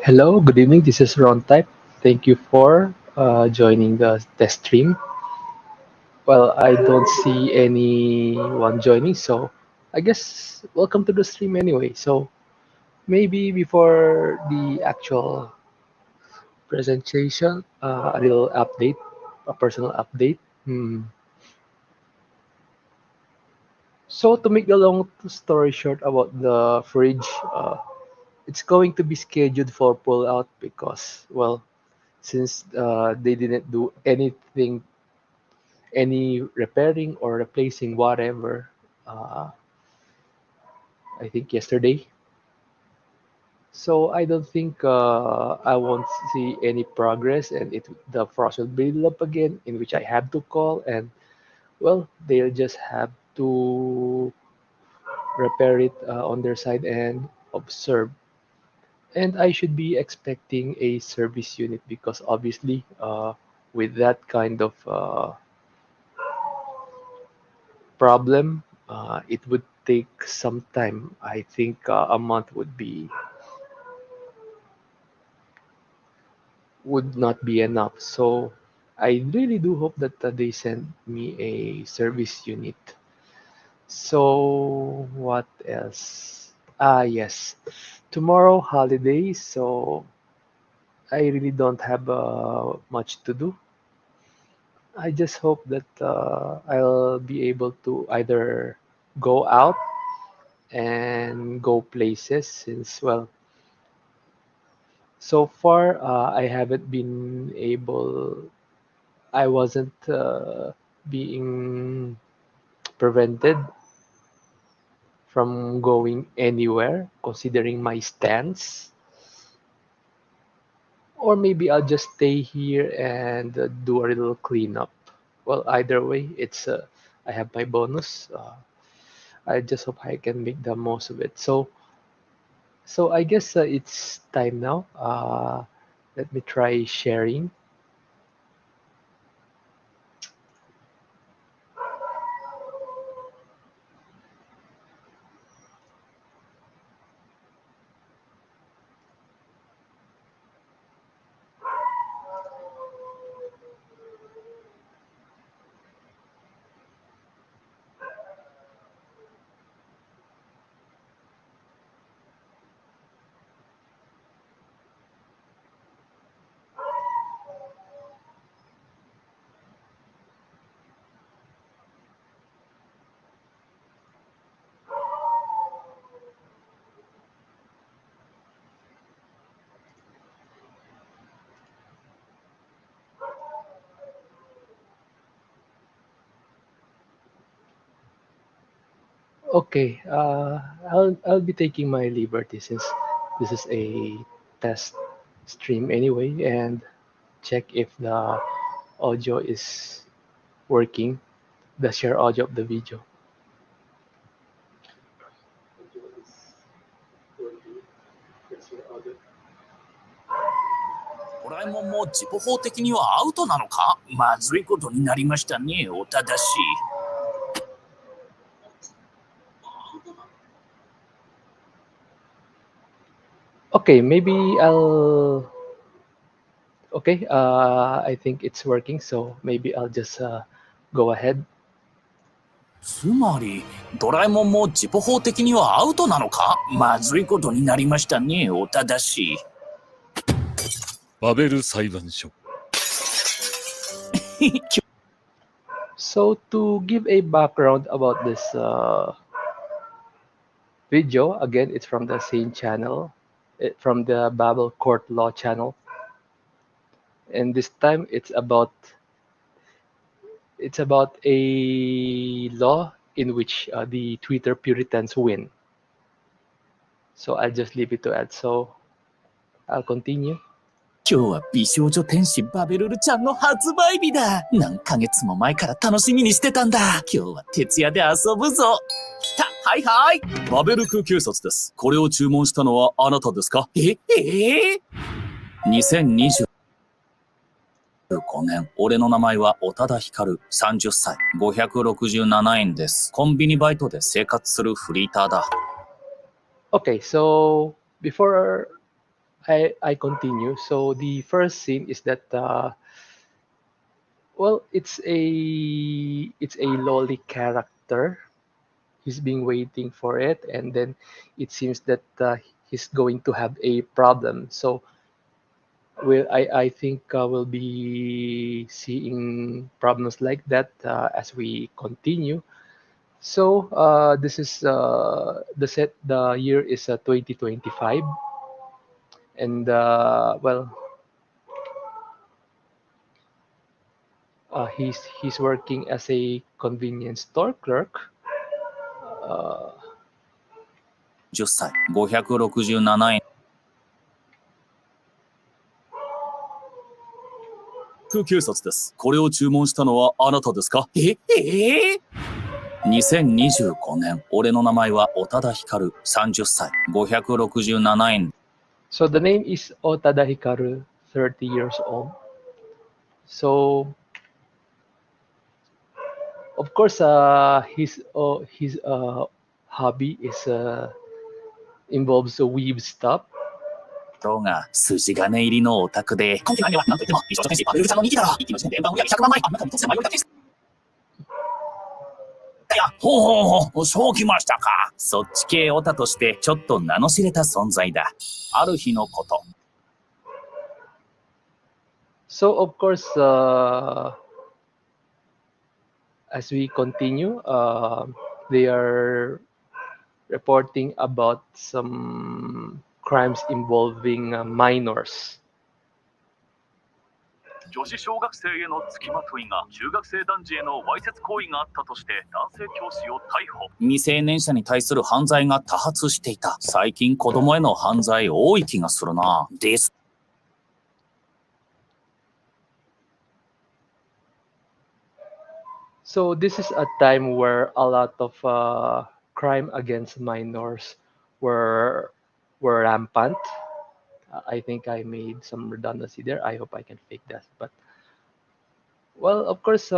Hello, good evening. This is Ron Type. Thank you for joining the test stream. Well, I don't see anyone joining, so I guess welcome to the stream anyway. So maybe before the actual presentation, a little update, a personal update. So to make the long story short about the fridge, it's going to be scheduled for pull out because, well, since they didn't do anything, any repairing or replacing whatever, uh, I think yesterday. So I don't think I won't see any progress, and the frost will build up again, in which I have to call, and well, they'll just have to repair it on their side and observe. And I should be expecting a service unit because obviously, with that kind of problem, it would take some time. I think a month would not be enough. So I really do hope that they send me a service unit. So what else? Ah, yes. Tomorrow holiday, so I really don't have much to do. I just hope that I'll be able to either go out and go places since, well, so far I haven't been able, I wasn't being prevented from going anywhere considering my stance. Or maybe I'll just stay here and do a little cleanup. Well, either way, I have my bonus. I just hope I can make the most of it. So I guess it's time now. Let me try sharing. Okay, I'll be taking my liberty since this is a test stream anyway, and check if the audio is working, the share audio of the video. ドラえもんも自己法的にはアウトなのか？まずいことになりましたね、おただし。Okay, maybe I'll. Okay, I think it's working, so maybe I'll just go ahead. つまり、ドラえもんも自己法的にはアウトなのか？まずいことになりましたね、おただし。バベル裁判所。So to give a background about this video, again, it's from the same channel, from the Babel Court Law channel, and this time it's about a law in which the Twitter Puritans win. So I'll just leave it to that. So I'll continue. 今日は美少女天使バベルルちゃんの発売日だ。何ヶ月も前から楽しみにしてたんだ。今日は徹夜で遊ぶぞ。来た、はいはい。バベルク警察です。これを注文したのはあなたですか？2025年、俺の名前は小田田光、30歳、567円です。コンビニバイトで生活するフリーターだ。Okay, so before I continue. So the first scene is that well, it's a lolly character. He's been waiting for it, and then it seems that he's going to have a problem. So I think we'll be seeing problems like that as we continue. So this is the year is 2025, and well, he's working as a convenience store clerk. 10歳、567円。空警察です。これを注文したのはあなたですか2025年、俺の名前は小田光、30歳、567円。So the name is Otada Hikaru, 30 years old. So of course, his hobby is involves weave stuff. とが筋金入りのオタクで、今期内では何と言っても美少女戦士バブルルちゃんの人気だろ。一気の時点で連番売上100万枚。あんなに突然迷い立ち。いや、ほう、そうきましたか。そっち系オタとしてちょっと名の知れた存在だ。ある日のこと。So of course, as we continue, they are reporting about some crimes involving minors. 女子小学生への付きまといが中学生男児へのわいせつ行為があったとして男性教師を逮捕。未成年者に対する犯罪が多発していた。最近子供への犯罪多い気がするな。です。So this is a time where a lot of crime against minors were rampant. I think I made some redundancy there. I hope I can fake that. But well, of course,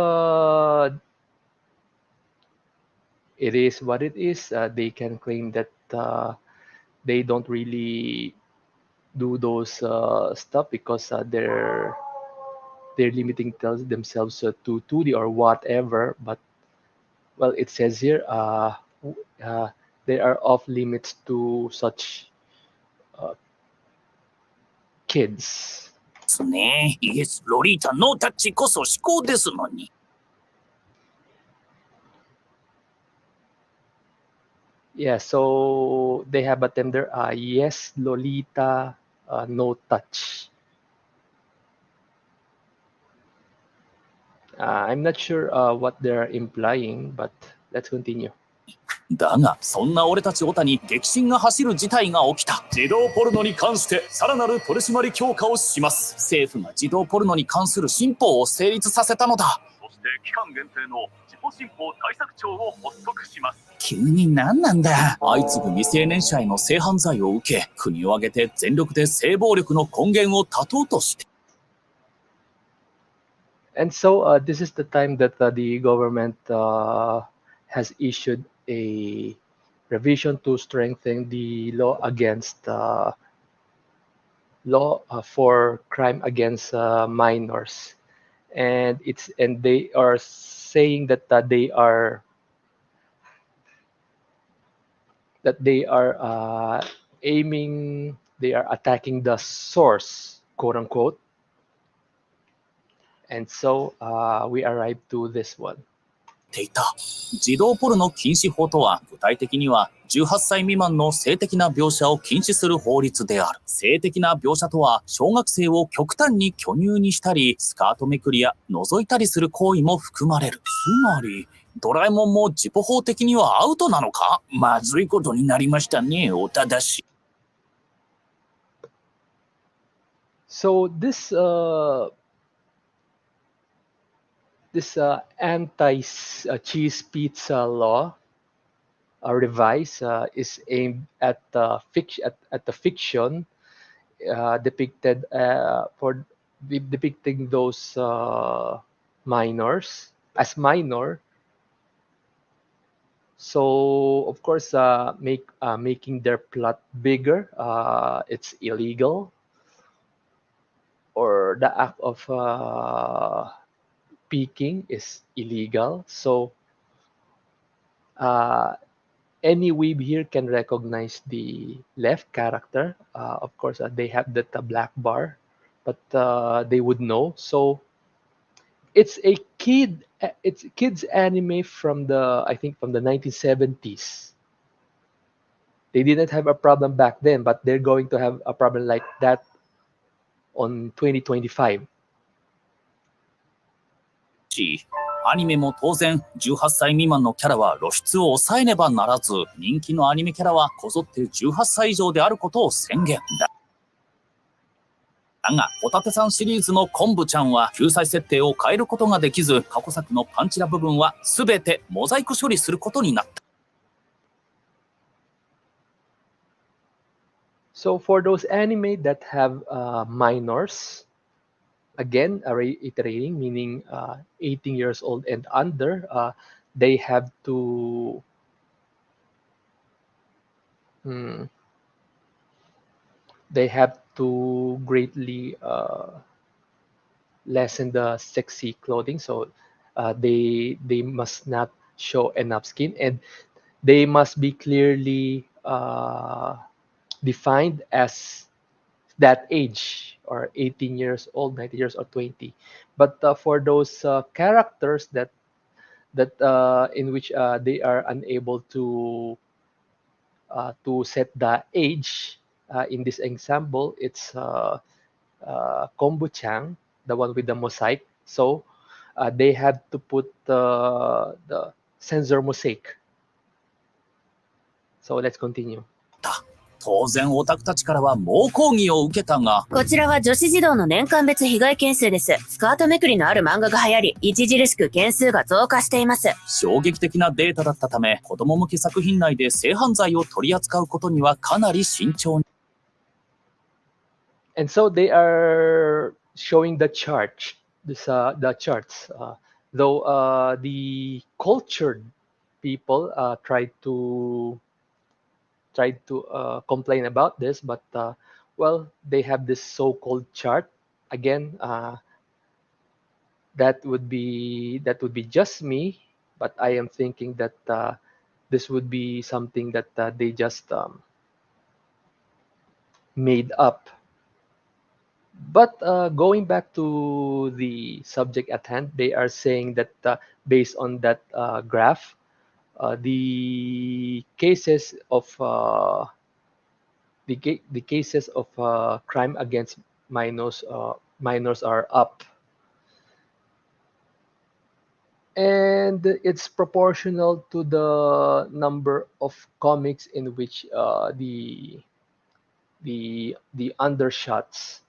it is what it is. They can claim that they don't really do those stuff because they're limiting themselves to 2D or whatever. But well, it says here they are off limits to such kids. ですね。イエス、ロリータノータッチこそ思考ですのに。Yeah, so they have a term there. Yes, Lolita, no touch. I'm not sure what they're implying, but let's continue. だが、そんな俺たちオタに激震が走る事態が起きた。児童ポルノに関してさらなる取り締まり強化をします。政府が児童ポルノに関する新法を成立させたのだ。そして期間限定の自己新法対策庁を発足します。急に何なんだ。相次ぐ未成年者への性犯罪を受け、国を挙げて全力で性暴力の根源を断とうとして。And so this is the time that the government has issued a revision to strengthen the law against law for crime against minors, and they are saying that they are they are attacking the source, quote unquote. And so we arrived to this one. ていた。児童ポルノ禁止法とは、具体的には18歳未満の性的な描写を禁止する法律である。性的な描写とは、小学生を極端に巨乳にしたり、スカートめくりや覗いたりする行為も含まれる。つまり、ドラえもんもジポ法的にはアウトなのか？まずいことになりましたね、おただし。So this anti-cheese pizza law revise is aimed at the fiction depicted for depicting those minors as minor. So of course, making their plot bigger, it's illegal. or the act of peeking is illegal. So any weeb here can recognize the left character. Of course, they have that black bar, but they would know. So it's a it's kids anime from the, I think, from the 1970s. They didn't have a problem back then, but they're going to have a problem like that on 2025. し、アニメも当然18歳未満のキャラは露出を抑えねばならず、人気のアニメキャラはこぞって18歳以上であることを宣言だ。だが、ホタテさんシリーズの昆布ちゃんは救済設定を変えることができず、過去作のパンチラ部分は全てモザイク処理することになった。So for those anime that have minors, again, reiterating, meaning 18 years old and under, they have to greatly lessen the sexy clothing. So they must not show enough skin, and they must be clearly defined as that age, or 18 years old, 19 years, or 20. But for those characters that in which they are unable to set the age, in this example, it's Kombuchang, the one with the mosaic. So they had to put the sensor mosaic. So let's continue. 当然オタクたちからは猛抗議を受けたが、こちらは女子児童の年間別被害件数です。スカートめくりのある漫画が流行り、著しく件数が増加しています。衝撃的なデータだったため、子供向け作品内で性犯罪を取り扱うことにはかなり慎重に。And so they are showing the chart, the charts. Though the cultured people tried to complain about this, but well, they have this so-called chart. Again, that would be just me, but I am thinking that this would be something that they just made up. But going back to the subject at hand, they are saying that based on that graph, the cases of crime against minors are up, and it's proportional to the number of comics in which the undershots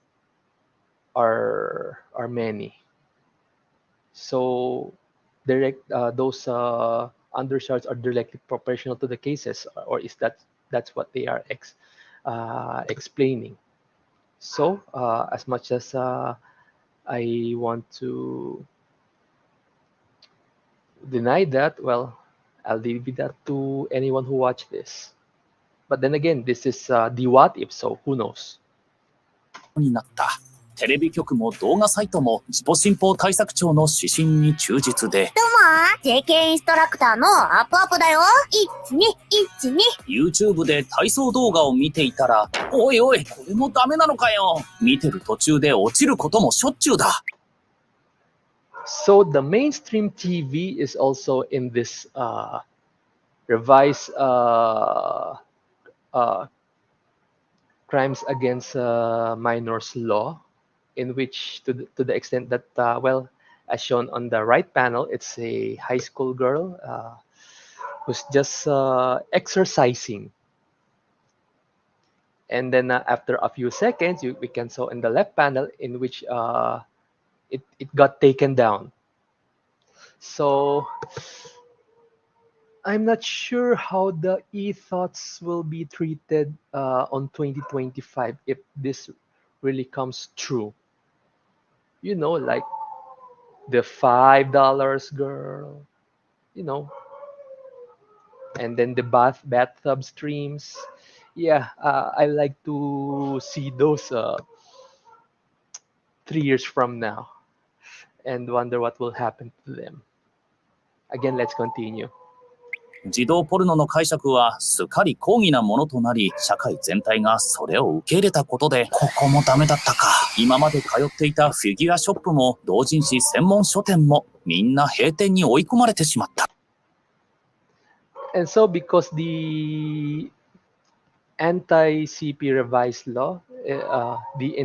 are many. So those undershots are directly proportional to the cases, or is that's what they are explaining. So as much as I want to deny that, well, I'll leave that to anyone who watched this. But then again, this is the what if, so who knows. になった。テレビ局も動画サイトも自己信奉対策庁の指針に忠実で、どうも JK インストラクターのアップアップだよ。1212。 YouTube で体操動画を見ていたら、おいおい、これもダメなのかよ。見てる途中で落ちることもしょっちゅうだ。So the mainstream TV is also in this revised crimes against minors law, in which to the extent that well, as shown on the right panel, it's a high school girl who's just exercising, and then after a few seconds we can saw in the left panel in which it got taken down. So I'm not sure how the e-thoughts will be treated on 2025 if this really comes true. You know, like the $5 girl, you know, and then the bathtub streams. Yeah, I like to see those 3 years from now and wonder what will happen to them. Again, let's continue. 児童ポルノの解釈はすっかり抗議なものとなり、社会全体がそれを受け入れたことで、ここもダメだったか。今まで通っていたフィギュアショップも同人誌専門書店もみんな閉店に追い込まれてしまった。And so because the anti-CP revised law, the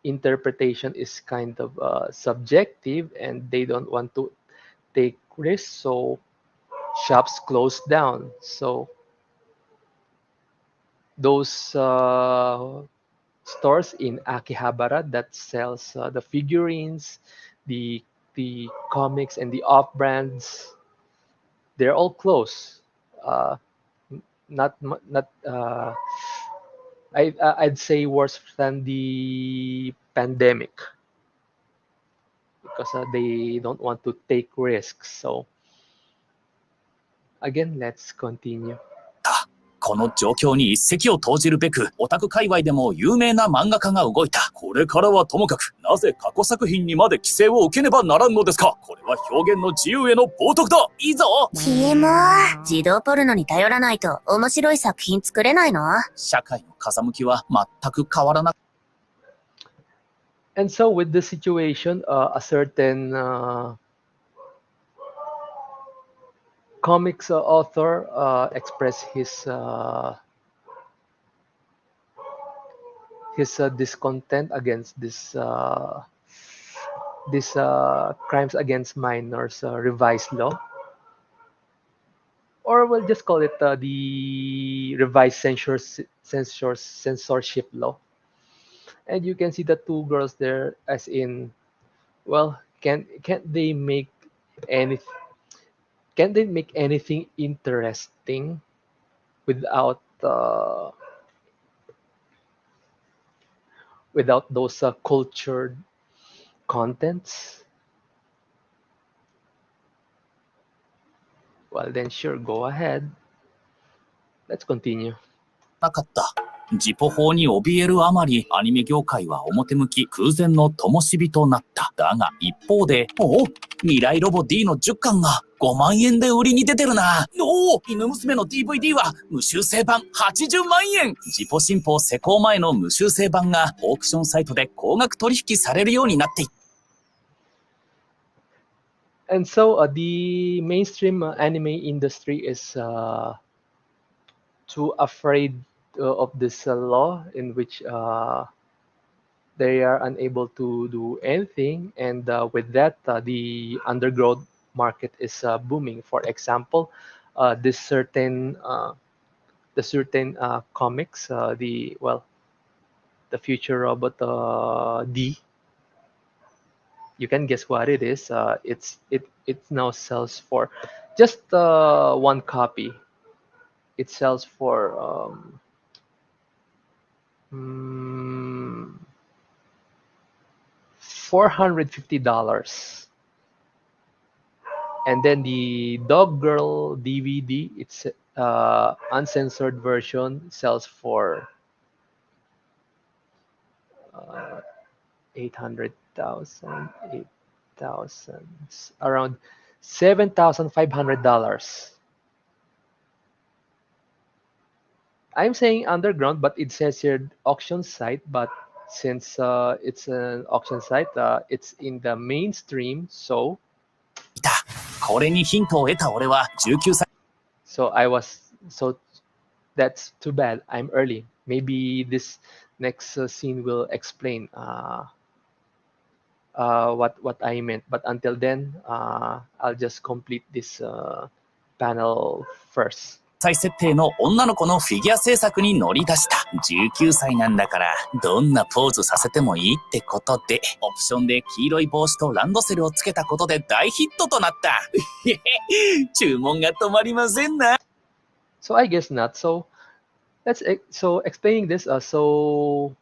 interpretation is kind of subjective and they don't want to take risks, so shops closed down. So those stores in Akihabara that sells the figurines, the comics and the off brands, they're all closed. I'd say worse than the pandemic because they don't want to take risks. So again, let's continue. この状況に一石を投じるべく、オタク界隈でも有名な漫画家が動いた。これからはともかく、なぜ過去作品にまで規制を受けねばならんのですか。これは表現の自由への冒涜だ。いいぞ。キモ。児童ポルノに頼らないと面白い作品作れないの？社会の風向きは全く変わらな。And so with this situation, a certain comics author expressed his discontent against this crimes against minors revised law, or we'll just call it the revised censorship law. And you can see the two girls there, as in, well, can't they make any? Can they make anything interesting without those cultured contents? Well, then sure, go ahead. Let's continue. なかった。ジポ法に怯えるあまり、アニメ業界は表向き空前の灯火となった。だが一方で、未来ロボ D の10巻が5万円で売りに出てるな。犬娘の DVD は無修正版80万円。ジポ新法施行前の無修正版がオークションサイトで高額取引されるようになっていった。And so the mainstream anime industry is too afraid of this law in which they are unable to do anything, and with that the underground market is booming. For example, the certain comics, the future robot D. You can guess what it is. It now sells for just one copy. It sells for $450. And then the Dog Girl DVD, it's uncensored version, sells for 800,000, around $7,500. I'm saying underground, but it says here auction site. But since it's an auction site, it's in the mainstream. So, これにヒントを得た俺は19歳。so that's too bad. I'm early. Maybe this next scene will explain what I meant. But until then, I'll just complete this panel first. 歳設定の女の子のフィギュア制作に乗り出した。19歳なんだから、どんなポーズさせてもいいってことで、オプションで黄色い帽子とランドセルをつけたことで大ヒットとなった。注文が止まりませんな。So I guess not. So explaining this. So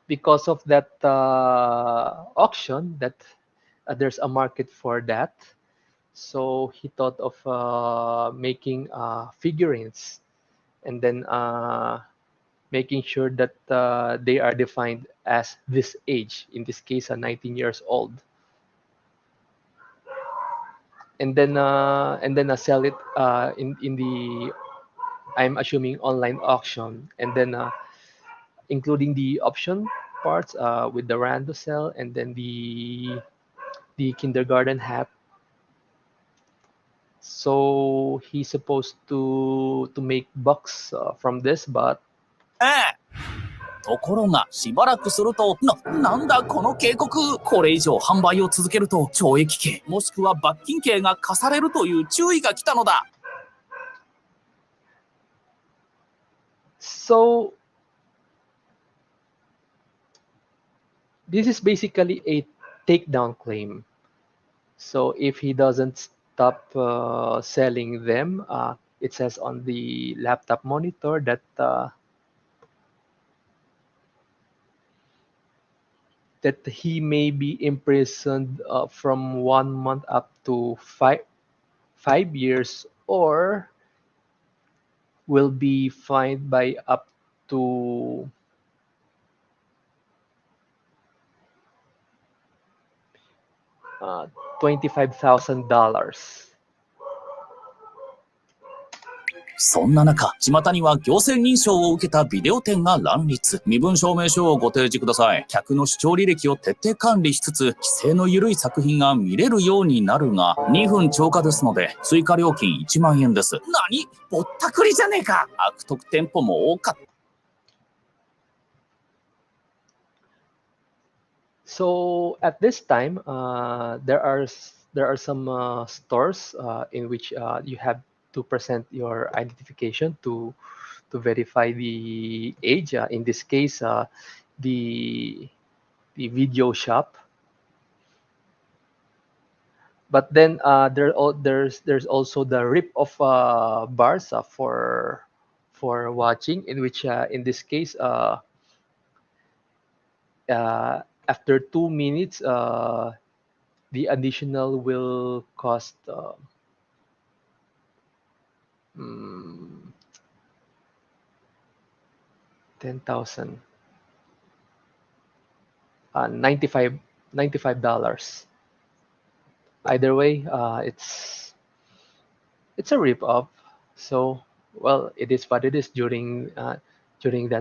because of that auction, that there's a market for that. So he thought of making figurines, and then making sure that they are defined as this age, in this case, 19 years old, and then sell it in the, I'm assuming, online auction, and then including the option parts with the rando cell, and then the kindergarten hat. So he's supposed to make bucks from this, but ところが、しばらくすると、なんだこの警告。これ以上販売を続けると、懲役刑、もしくは罰金刑が課されるという注意が来たのだ。so this is basically a takedown claim. So if he doesn't stop selling them, it says on the laptop monitor that that he may be imprisoned from 1 month up to 5 years, or will be fined by up to $25,000. そんな中、巷には行政認証を受けたビデオ店が乱立。身分証明書をご提示ください。客の視聴履歴を徹底管理しつつ、規制の緩い作品が見れるようになるが、2分超過ですので、追加料金1万円です。何？ぼったくりじゃねえか。悪徳店舗も多かった。So at this time, there are some stores in which you have to present your identification to verify the age. In this case, the video shop. But then there's also the rip of bars for watching, in which in this case after 2 minutes the additional will cost 10,000 $95. Either way, it's a rip off. So well, it is what it is during that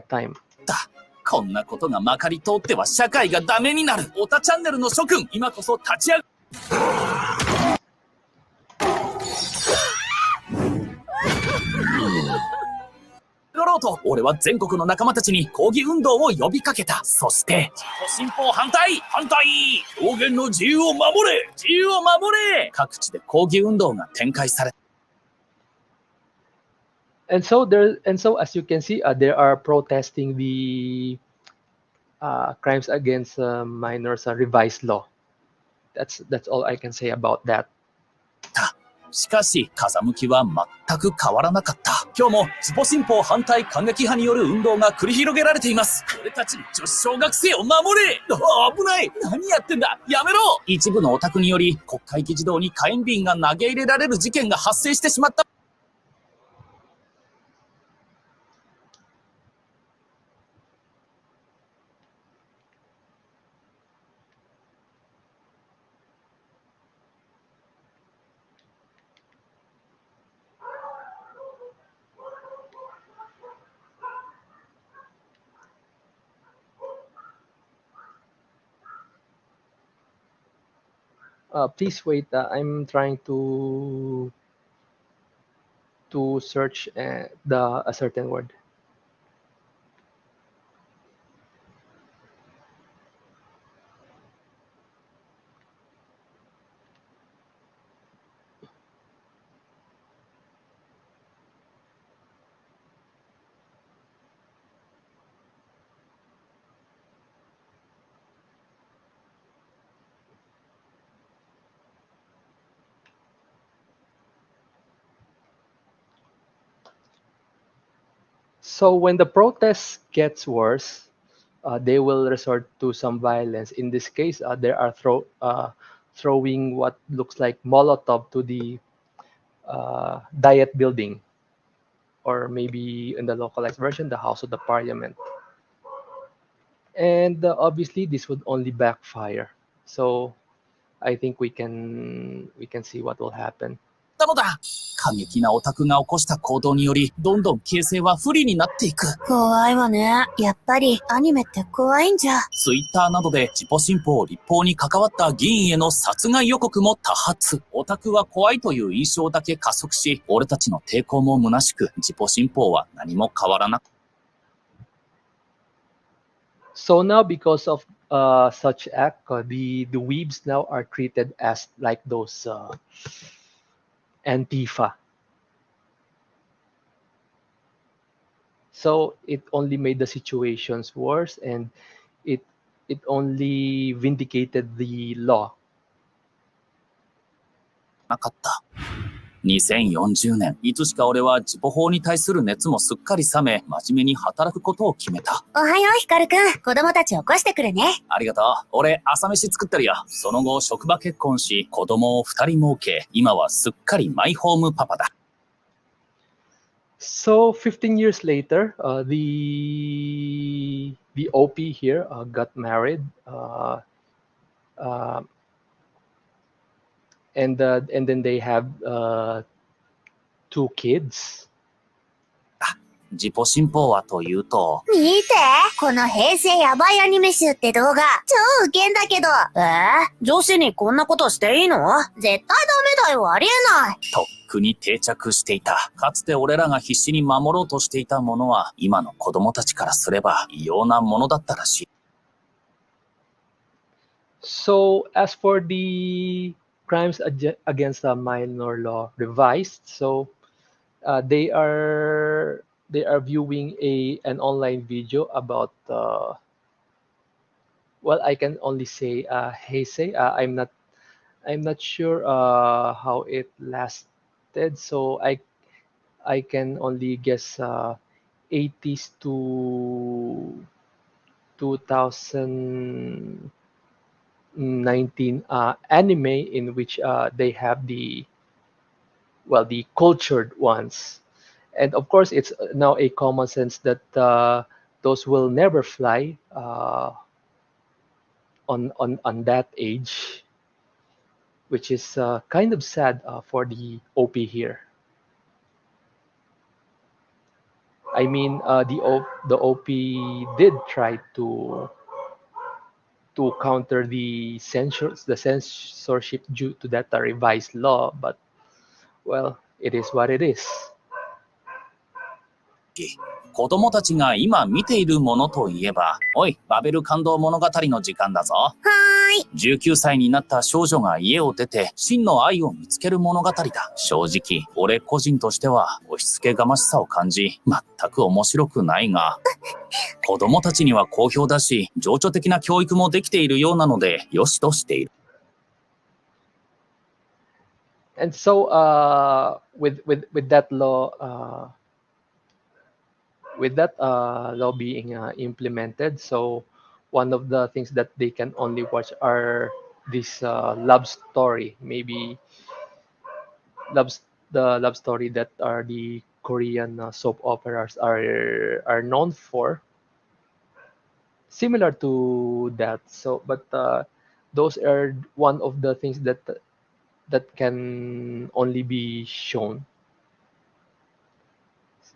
time. こんなことがまかり通っては社会がダメになる。オタチャンネルの諸君、今こそ立ち上がろうと、俺は全国の仲間たちに抗議運動を呼びかけた。そして、自己信奉反対表現の自由を守れ各地で抗議運動が展開された。And so as you can see, they are protesting the crimes against minors revised law. That's all I can say about that. しかし、風向きは全く変わらなかった。今日もスポ新法反対過激派による運動が繰り広げられています。俺たち女子小学生を守れ！危ない！何やってんだ！やめろ！一部のオタクにより、国会議事堂に火炎瓶が投げ入れられる事件が発生してしまった。Please wait. I'm trying to search a certain word. So when the protest gets worse, they will resort to some violence. In this case, they are throwing what looks like Molotov to the Diet building. or maybe in the localized version, the House of the Parliament. And obviously, this would only backfire. So I think we can see what will happen. たのだ。過激なオタクが起こした行動により、どんどん形勢は不利になっていく。怖いわね。やっぱりアニメって怖いんじゃ。ツイッターなどで自己新法立法に関わった議員への殺害予告も多発。オタクは怖いという印象だけ加速し、俺たちの抵抗も虚しく、自己新法は何も変わらな。So now, because of such act, the weebs now are treated as like those Antifa. So it only made the situations worse, and it it only vindicated the law. なかった。2040年、いつしか俺は自己法に対する熱もすっかり冷め、真面目に働くことを決めた。おはよう、ヒカルくん。子供たち起こしてくるね。ありがとう。俺、朝飯作ってるよ。その後、職場結婚し、子供を2人設け、今はすっかりマイホームパパだ。So 15 years later, the OP here got married, and then they have 2 kids. 自己新法はというと、見て、この平成やばいアニメ集って動画、超ウケんだけど。女子にこんなことしていいの？絶対ダメだよ、ありえない。とっくに定着していた。かつて俺らが必死に守ろうとしていたものは、今の子供たちからすれば異様なものだったらしい。So as for the crimes against the minor law revised, so they are viewing an online video about well, I can only say heisei. I'm not sure how it lasted, so I can only guess 80s to 2019 anime in which they have the cultured ones. And of course, it's now a common sense that those will never fly on that age, which is kind of sad for the OP here. I mean, the OP did try to counter the censorship due to that revised law, but well, it is what it is. 子供たちが今見ているものといえば、おい、バベル感動物語の時間だぞ。はーい。19歳になった少女が家を出て真の愛を見つける物語だ。正直、俺個人としては押し付けがましさを感じ、全く面白くないが、子供たちには好評だし、情緒的な教育もできているようなので、よしとしている。And so with that law law being implemented, so one of the things that they can only watch are this love story, maybe the love story that are the Korean soap operas are known for, similar to that. So but those are one of the things that can only be shown.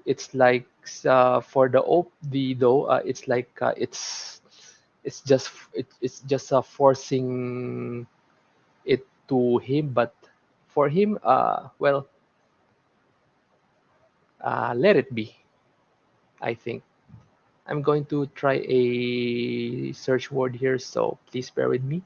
It's like for the though it's like it's just forcing it to him, but for him well, let it be. I think I'm going to try a search word here, so please bear with me.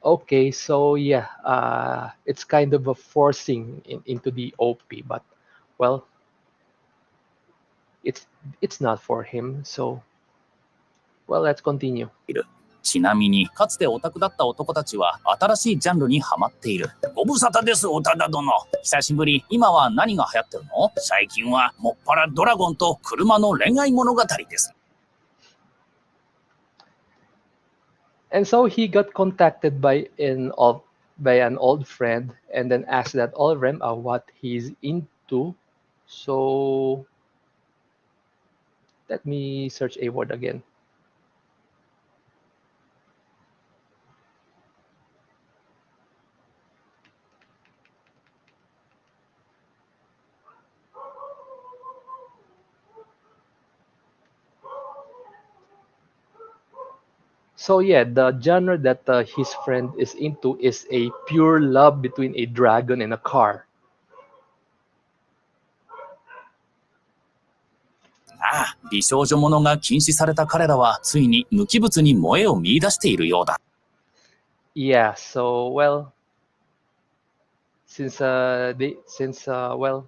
Okay, so yeah, it's kind of a forcing into the OP, but well, it's not for him. So well, let's continue. ちなみに、かつてオタクだった男たちは新しいジャンルにハマっている。ご無沙汰です、オタダ殿。久しぶり。今は何が流行ってるの？最近はもっぱらドラゴンと車の恋愛物語です。And so he got contacted by an old friend and then asked that old friend what he's into. So let me search a word again. So yeah, the genre that his friend is into is a pure love between a dragon and a car. ああ、美少女ものが禁止された彼らは、ついに無機物に萌えを見出しているようだ。Yeah, so well, since well,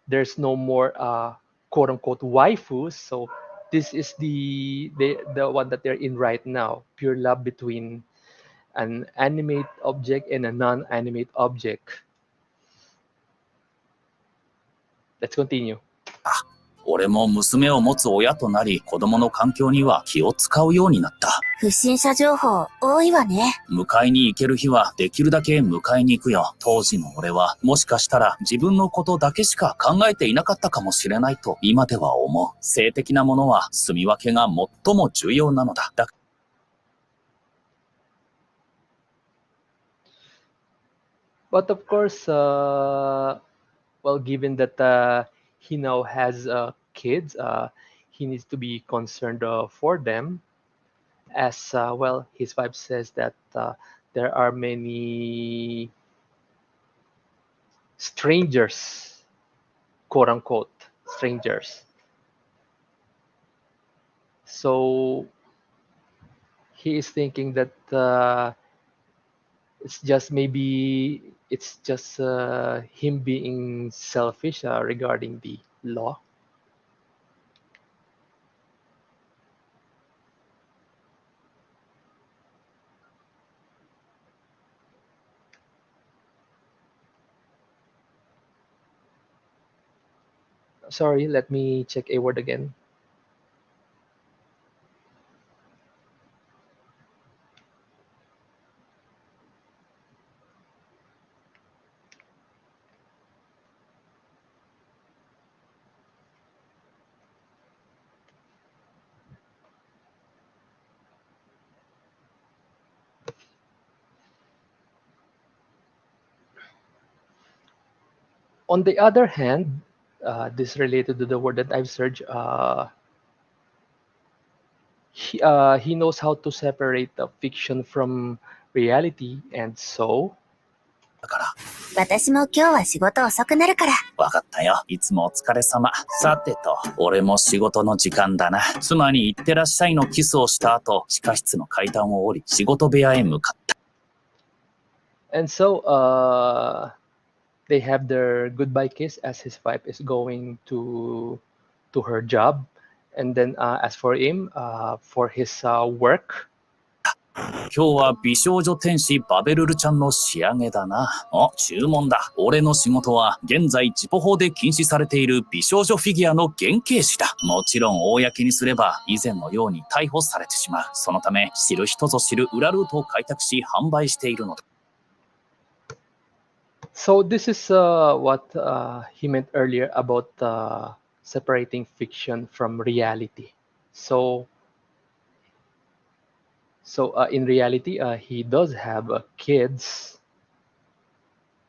there's no more quote unquote waifus, so this is the one that they're in right now, pure love between an animate object and a non-animate object. Let's continue. 俺も娘を持つ親となり、子供の環境には気を使うようになった。不審者情報多いわね。迎えに行ける日はできるだけ迎えに行くよ。当時の俺はもしかしたら自分のことだけしか考えていなかったかもしれないと今では思う。性的なものは住み分けが最も重要なのだ。But of course, well, given that he now has kids, he needs to be concerned for them. As well, his wife says that there are many strangers, quote unquote, strangers. So he is thinking that it's just him being selfish regarding the law. Sorry, let me check a word again. On the other hand, this related to the word that I've searched. He knows how to separate the fiction from reality, and so. だから。私も今日は仕事遅くなるから。わかったよ。いつもお疲れ様。さてと、俺も仕事の時間だな。妻に行ってらっしゃいのキスをした後、地下室の階段を降り、仕事部屋へ向かった。And so, they have their goodbye kiss as his wife is going to her job, and then as for him, for his work. 今日は美少女天使バベルルちゃんの仕上げだな。注文だ。俺の仕事は現在ジポ法で禁止されている美少女フィギュアの原型師だ。もちろん公にすれば以前のように逮捕されてしまう。そのため知る人ぞ知る裏ルートを開拓し販売しているのだ。So this is what he meant earlier about separating fiction from reality. So in reality, he does have kids,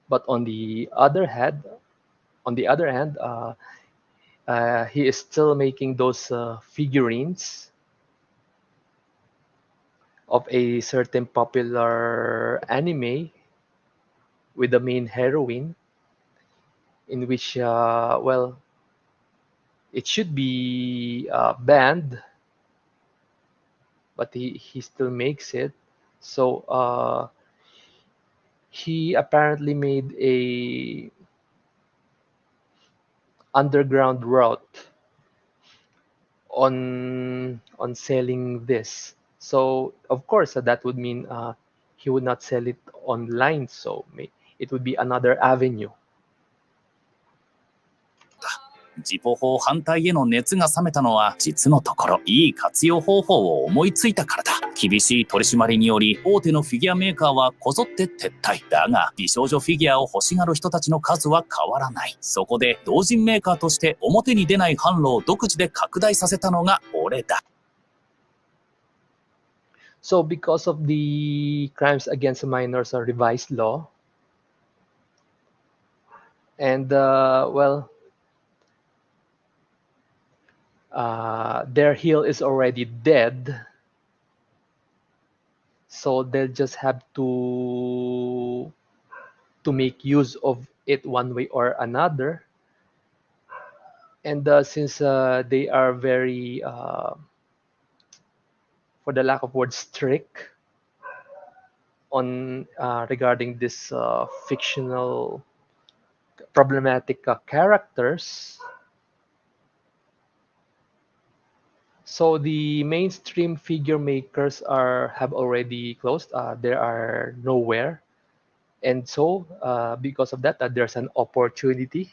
but on the other hand, he is still making those figurines of a certain popular anime with the main heroine, in which well, it should be banned, but he still makes it. So he apparently made a underground route on selling this. So of course that would mean he would not sell it online. So it would be another avenue. ジポ法反対への熱が冷めたのは実のところいい活用方法を思いついたからだ。厳しい取り締まりにより大手のフィギュアメーカーはこぞって撤退だが、美少女フィギュアを欲しがる人たちの数は変わらない。そこで同人メーカーとして表に出ない販路を独自で拡大させたのが俺だ。So because of the crimes against minors revised law, and their heel is already dead, so they'll just have to make use of it one way or another. And since they are very, for the lack of word, strict on regarding this fictional problematic characters, so the mainstream figure makers have already closed. There are nowhere, and so because of that, there's an opportunity.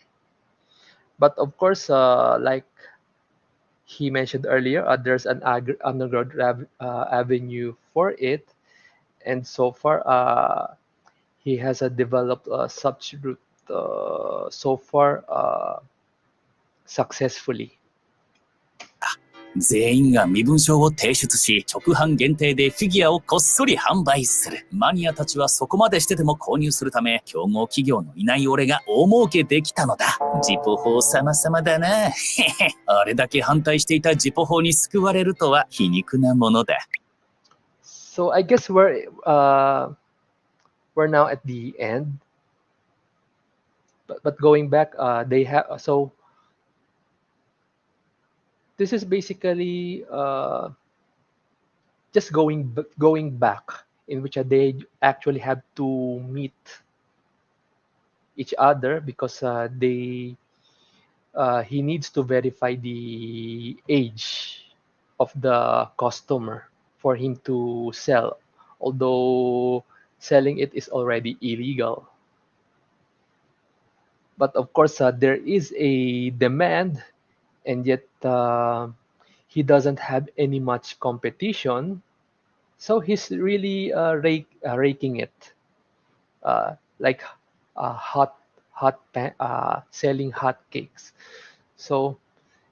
But of course, like he mentioned earlier, there's an underground avenue for it, and so far he has developed a substitute so far successfully. 全員が身分証を提出し、直販限定でフィギュアをこっそり販売する。マニアたちはそこまでしてでも購入するため、競合企業のいない俺が大儲けできたのだ。ジポ法様々だな。あれだけ反対していたジポ法に救われるとは皮肉なものだ。So I guess we're now at the end. But going back, they have so. This is basically just going back, in which they actually have to meet each other because he needs to verify the age of the customer for him to sell, although selling it is already illegal. But of course, there is a demand, and yet he doesn't have any much competition, so he's really raking it, like selling hot cakes. So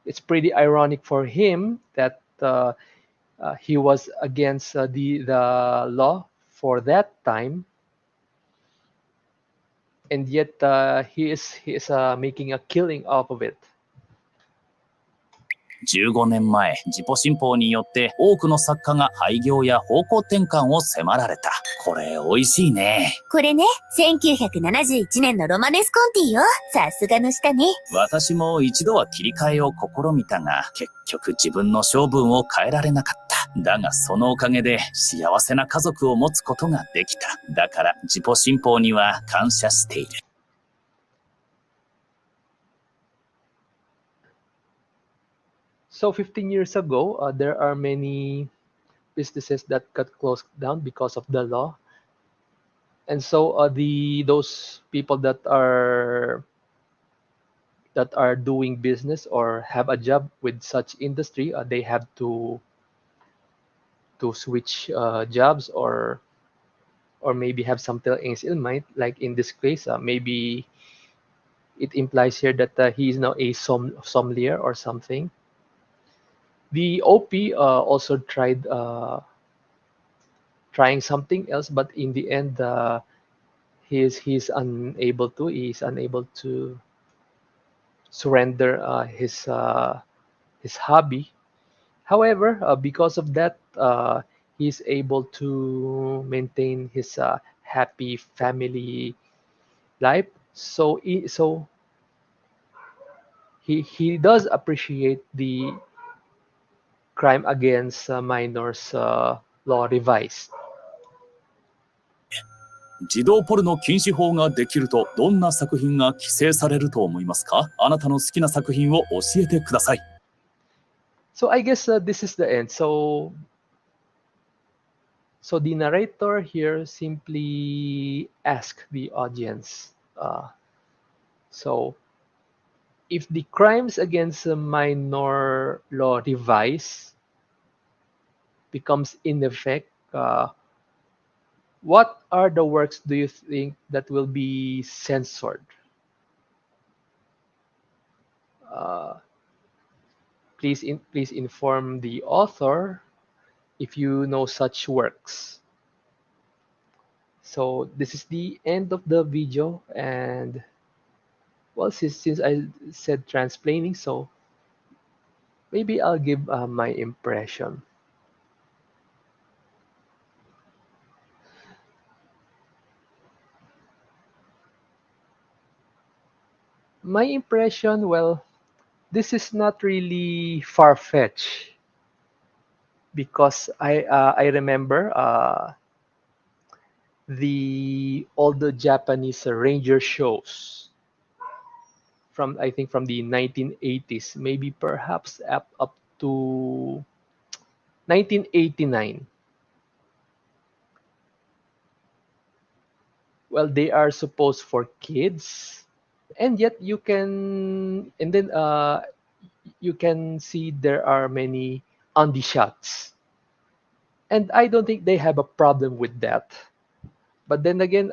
it's pretty ironic for him that he was against the law for that time, and yet he is making a killing off of it. 15年前、ジポ新法によって多くの作家が廃業や方向転換を迫られた。これ美味しいね。これね、1971年のロマネスコンティよ。さすがの下ね。私も一度は切り替えを試みたが、結局自分の性分を変えられなかった。だがそのおかげで幸せな家族を持つことができた。だからジポ新法には感謝している。So 15 years ago, there are many businesses that got closed down because of the law, and so those people that are doing business or have a job with such industry, they have to switch jobs or maybe have something else in mind. Like in this case, maybe it implies here that he is now a sommelier or something. The OP also tried trying something else, but in the end, he's unable to surrender his hobby. However, because of that, he's able to maintain his happy family life. So he does appreciate the crime against minors law revised. 児童ポルノ禁止法ができるとどんな作品が規制されると思いますか？あなたの好きな作品を教えてください。So I guess this is the end. So So the narrator here simply asks the audience, so if the crimes against a minor law device becomes in effect, what are the works do you think that will be censored? Please inform the author if you know such works. So this is the end of the video, and well, since I said transplaining, so maybe I'll give my impression. My impression, well, this is not really far-fetched because I remember the older Japanese ranger shows from, I think, from the 1980s, maybe perhaps up to 1989. Well, they are supposed for kids, and yet you can, and then you can see there are many Andy shots, and I don't think they have a problem with that. But then again,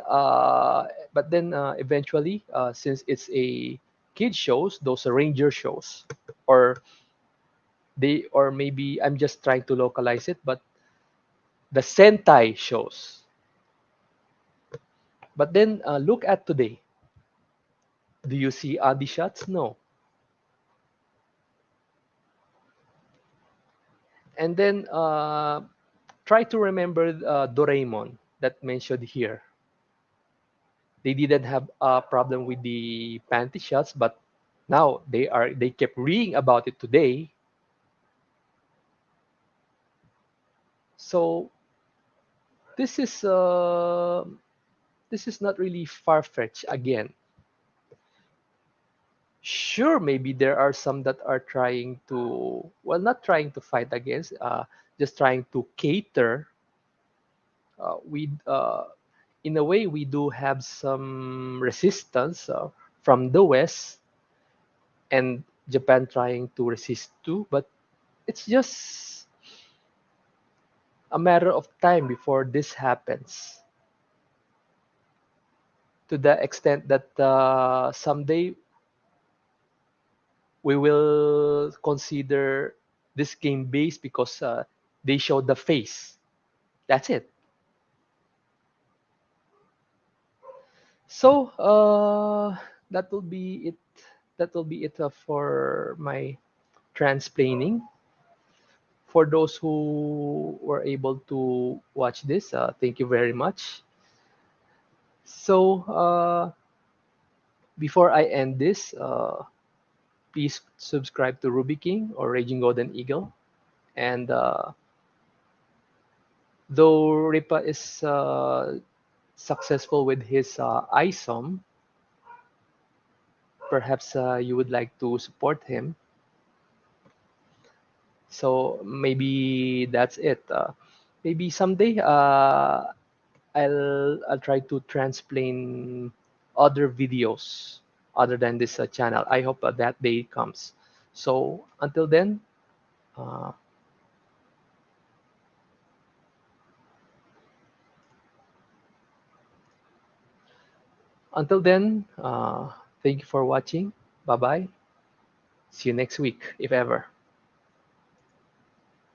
eventually, since it's a kid shows, those are ranger shows, or or maybe I'm just trying to localize it, but the Sentai shows. But then look at today. Do you see Andy shots? No. And then try to remember Doraemon that mentioned here. They didn't have a problem with the panty shots, but now they kept reading about it today. So this is not really far-fetched again. Sure, maybe there are some that are trying to, well, not trying to fight against, just trying to cater. We in a way we do have some resistance from the West, and Japan trying to resist too, but it's just a matter of time before this happens, to the extent that someday we will consider this game based because they show the face. That's it. So that will be it. That will be it for my transplaining. For those who were able to watch this, thank you very much. So before I end this, please subscribe to Ruby King or Raging Golden Eagle. And though Ripa is successful with his ISOM, perhaps you would like to support him. So maybe that's it. Maybe someday I'll try to transplain other videos other than this channel. I hope that day comes. So until then, uh, thank you for watching. Bye bye. See you next week, if ever.